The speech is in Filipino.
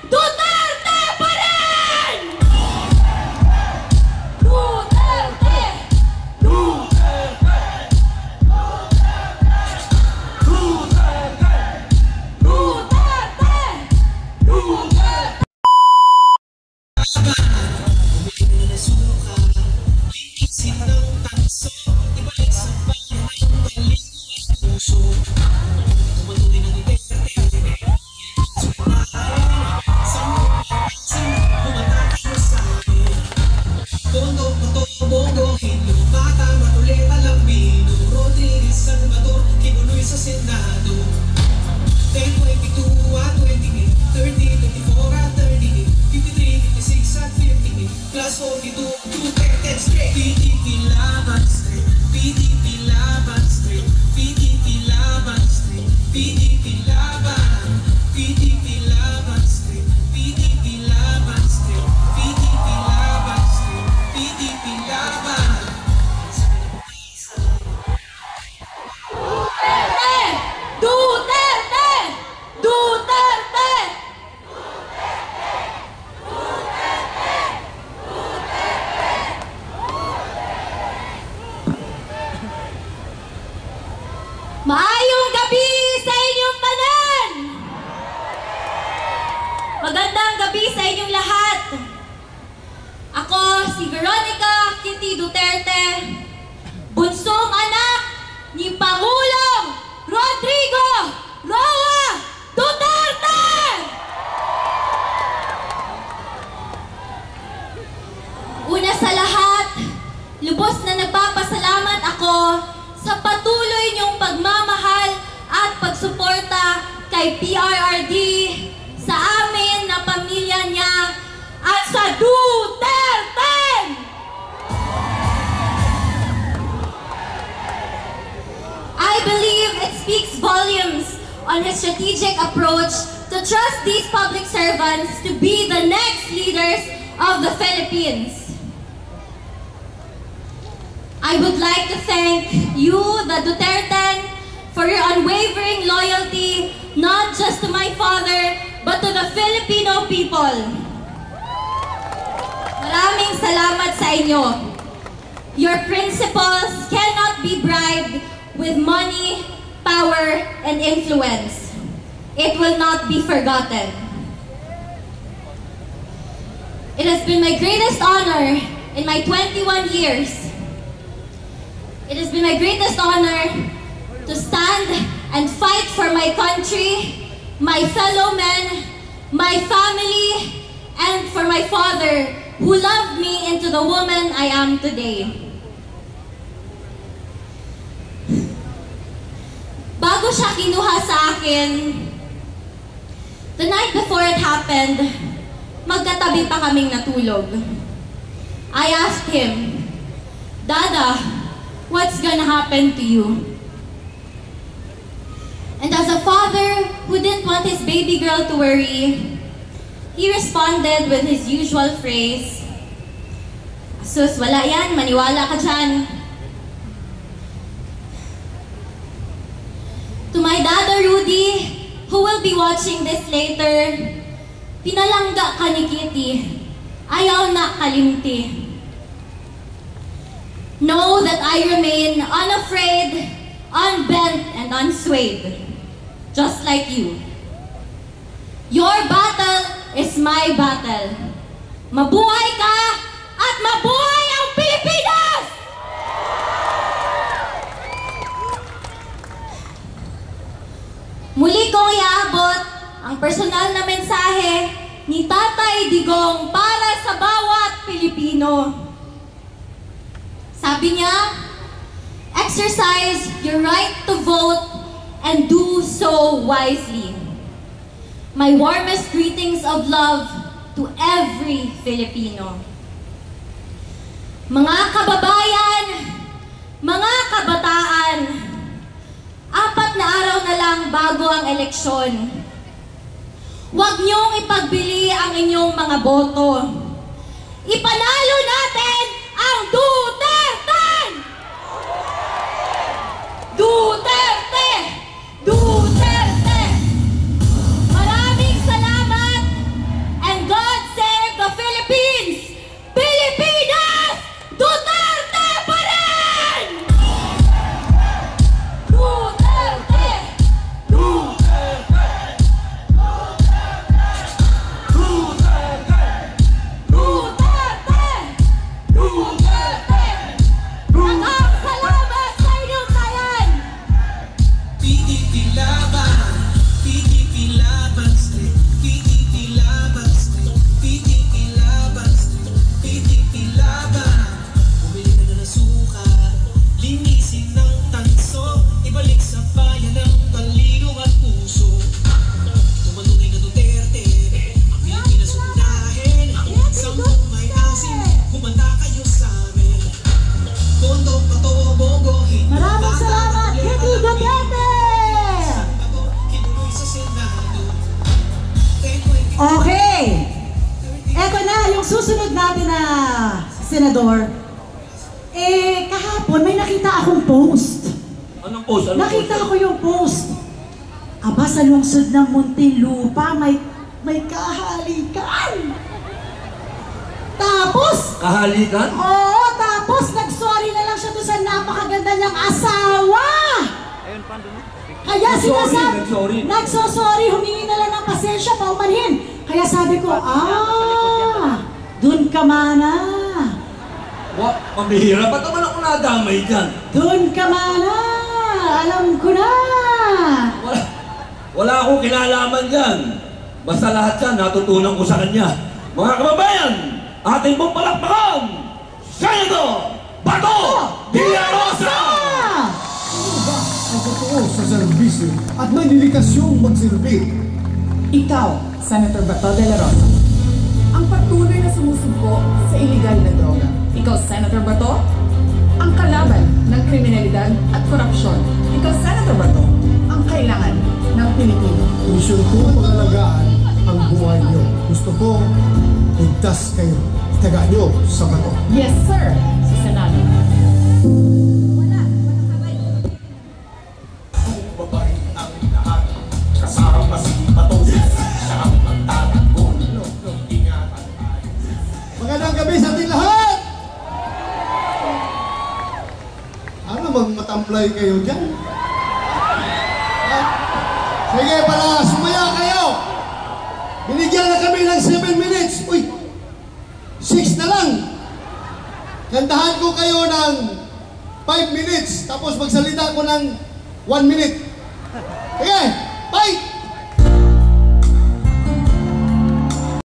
Duterte pa rin! Duterte! Duterte! Duterte! Duterte! Duterte! Maayong gabi sa inyong tanan! Magandang gabi sa inyong lahat! Ako si Veronica Kitty Duterte, bunsong anak ni Pangulong Rodrigo Roa Duterte! Una sa lahat, lubos na nagpapasalamat ako sa patuloy niyong pagmamahal at pagsuporta kay PRRD, sa amin na pamilya niya, at sa Duterte! I believe it speaks volumes on his strategic approach to trust these public servants to be the next leaders of the Philippines. I would like to thank you, the Duterte, for your unwavering loyalty, not just to my father, but to the Filipino people. Maraming salamat sa inyo. Your principles cannot be bribed with money, power, and influence. It will not be forgotten. It has been my greatest honor in my 21 years. It has been my greatest honor to stand and fight for my country, my fellow men, my family, and for my father who loved me into the woman I am today. Bago siya kinuha sa akin, the night before it happened, magkatabi pa kaming natulog. I asked him, "Dada, what's gonna happen to you?" And as a father who didn't want his baby girl to worry, he responded with his usual phrase, "Sus, wala yan, maniwala ka dyan." To my dada Rudy, who will be watching this later, pinalangga ka ni Kitty, ayaw na kalimti. Know that I remain unafraid, unbent, and unswayed, just like you. Your battle is my battle. Mabuhay ka at mabuhay ang Pilipinas! Muli kong iaabot ang personal na mensahe ni Tatay Digong para sa bawat Pilipino. Sabi niya, exercise your right to vote and do so wisely. My warmest greetings of love to every Filipino. Mga kababayan, mga kabataan, 4 na araw na lang bago ang eleksyon. Huwag niyong ipagbili ang inyong mga boto. Ipanalo natin ang Duterte! Duterte! Duterte! Maraming salamat Okay. Eto na, yung susunod natin na senador. Kahapon may nakita akong post. Anong post? Nakita ko yung post. Aba, sa lungsod ng Muntinlupa, may kahalikan. Tapos, Kahalikan? oo, tapos nag-sorry na lang siya doon sa napakaganda niyang asawa. Kaya Nagsorry. nagsosorry, humingi na lang ng pasensya, paumanhin. Kaya sabi ko, dun ka mana. Pambihira, ba't naman ako nadamay dyan? Dun ka mana. Alam ko na. Wala akong kinalaman dyan. Basta lahat yan, natutunan ko sa kanya. Mga kababayan, ating pong palakpakan, Senator Bato de la Rosa! Ang totoo sa serbisyo at may dedikasyong magsilbi. Ikaw, Senator Bato de la Rosa, ang patuloy na sumusugpo sa iligal na droga. Ikaw, Senator Bato, ang kalaban ng kriminalidad at korupsyon. Ikaw, Senator Bato, ang kailangan ng Pilipino. Misyon ko pangalagaan ang buhay niyo. Gusto ko ligtas kayo. Taga niyo sa bato. Yes, sir, sa Senado. Magandang gabi sa ating lahat! Ano magmatamplay kayo dyan? Sige pala, sumaya kayo! Binigyan na kami ng 7 minutes. Uy! 6 na lang! Kantahan ko kayo ng 5 minutes, tapos magsalita ko ng 1 minute. Sige! Fight!